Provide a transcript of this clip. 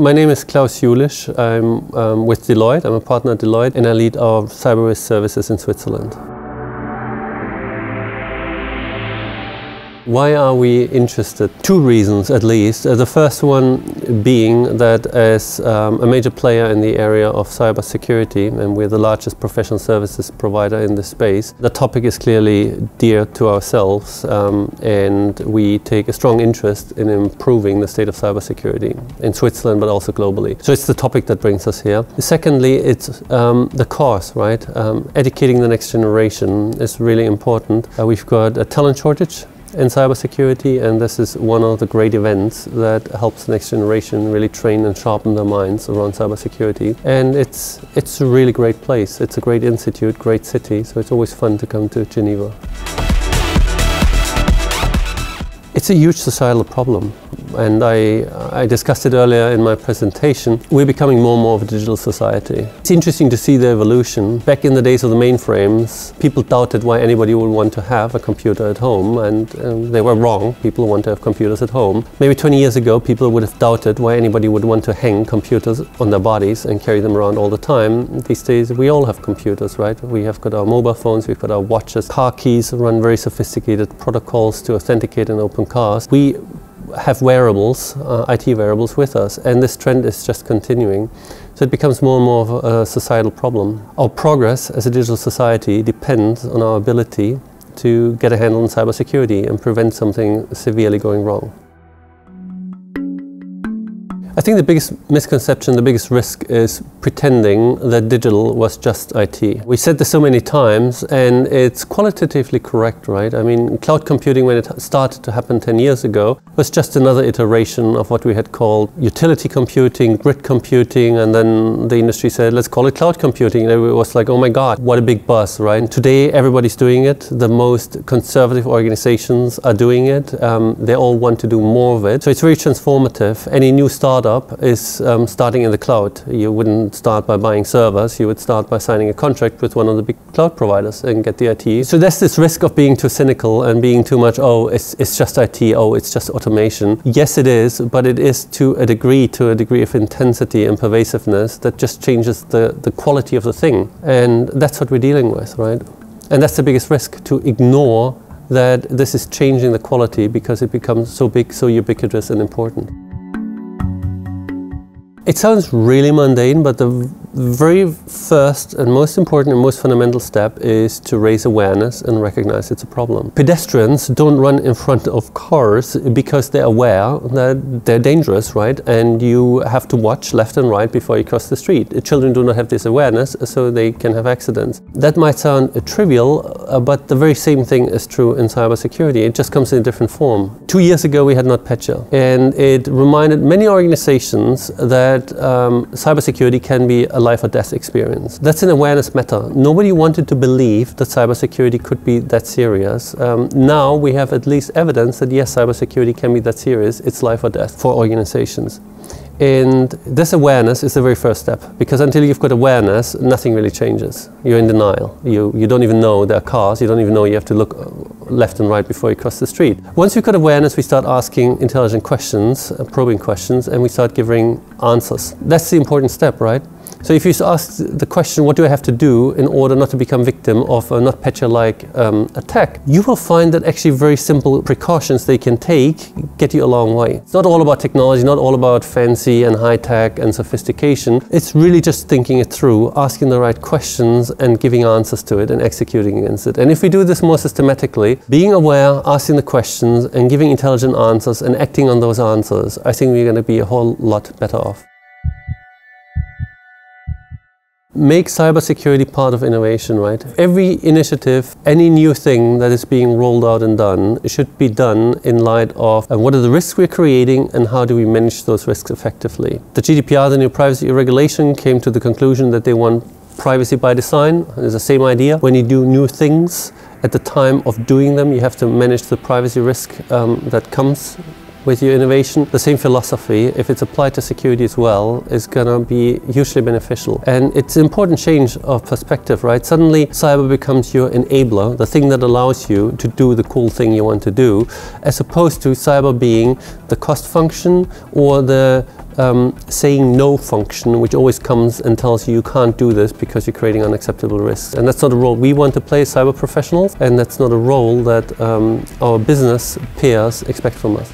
My name is Klaus Julisch. I'm with Deloitte. I'm a partner at Deloitte and I lead our cyber risk services in Switzerland. Why are we interested? Two reasons at least. The first one being that as a major player in the area of cybersecurity, and we're the largest professional services provider in this space, the topic is clearly dear to ourselves and we take a strong interest in improving the state of cybersecurity in Switzerland but also globally. So it's the topic that brings us here. Secondly, it's the cause, right? Educating the next generation is really important. We've got a talent shortage in cybersecurity, and this is one of the great events that helps the next generation really train and sharpen their minds around cybersecurity. And it's a really great place. It's a great institute, great city, so it's always fun to come to Geneva. It's a huge societal problem, and I discussed it earlier in my presentation. We're becoming more and more of a digital society. It's interesting to see the evolution. Back in the days of the mainframes, people doubted why anybody would want to have a computer at home, and they were wrong. People want to have computers at home. Maybe 20 years ago, people would have doubted why anybody would want to hang computers on their bodies and carry them around all the time. These days, we all have computers, right? We have got our mobile phones, we've got our watches, car keys, run very sophisticated protocols to authenticate and open cars. We have wearables, IT wearables with us, and this trend is just continuing. So it becomes more and more of a societal problem. Our progress as a digital society depends on our ability to get a handle on cybersecurity and prevent something severely going wrong. I think the biggest misconception, the biggest risk is pretending that digital was just IT. We said this so many times and it's qualitatively correct, right? I mean, cloud computing, when it started to happen 10 years ago, was just another iteration of what we had called utility computing, grid computing, and then the industry said, let's call it cloud computing. And it was like, oh my God, what a big buzz, right? And today, everybody's doing it. The most conservative organizations are doing it. They all want to do more of it. So it's very transformative. Any new startup is starting in the cloud. You wouldn't start by buying servers, you would start by signing a contract with one of the big cloud providers and get the IT. So there's this risk of being too cynical and being too much, oh, it's just IT, oh, it's just automation. Yes, it is, but it is to a degree of intensity and pervasiveness that just changes the quality of the thing. And that's what we're dealing with, right? And that's the biggest risk, to ignore that this is changing the quality because it becomes so big, so ubiquitous and important. It sounds really mundane, but the very first and most important and most fundamental step is to raise awareness and recognize it's a problem. Pedestrians don't run in front of cars because they're aware that they're dangerous, right? And you have to watch left and right before you cross the street. Children do not have this awareness, so they can have accidents. That might sound trivial, but the very same thing is true in cybersecurity. It just comes in a different form. 2 years ago, we had NotPetya, and it reminded many organizations that cybersecurity can be a life or death experience. That's an awareness matter. Nobody wanted to believe that cybersecurity could be that serious. Now we have at least evidence that yes, cybersecurity can be that serious. It's life or death for organizations. And this awareness is the very first step, because until you've got awareness, nothing really changes. You're in denial. You don't even know there are cars. You don't even know you have to look left and right before you cross the street. Once we've got awareness, we start asking intelligent questions, probing questions, and we start giving answers. That's the important step, right? So if you ask the question, what do I have to do in order not to become victim of a NotPetya-like attack, you will find that actually very simple precautions they can take get you a long way. It's not all about technology, not all about fancy and high-tech and sophistication. It's really just thinking it through, asking the right questions and giving answers to it and executing against it. And if we do this more systematically, being aware, asking the questions and giving intelligent answers and acting on those answers, I think we're going to be a whole lot better off. Make cybersecurity part of innovation, right? Every initiative, any new thing that is being rolled out and done should be done in light of what are the risks we're creating and how do we manage those risks effectively. The GDPR, the new privacy regulation, came to the conclusion that they want privacy by design. It's the same idea. When you do new things, at the time of doing them, you have to manage the privacy risk that comes with your innovation, the same philosophy, if it's applied to security as well, is going to be hugely beneficial. And it's an important change of perspective, right? Suddenly cyber becomes your enabler, the thing that allows you to do the cool thing you want to do, as opposed to cyber being the cost function or the saying no function, which always comes and tells you you can't do this because you're creating unacceptable risks. And that's not a role we want to play as cyber professionals, and that's not a role that our business peers expect from us.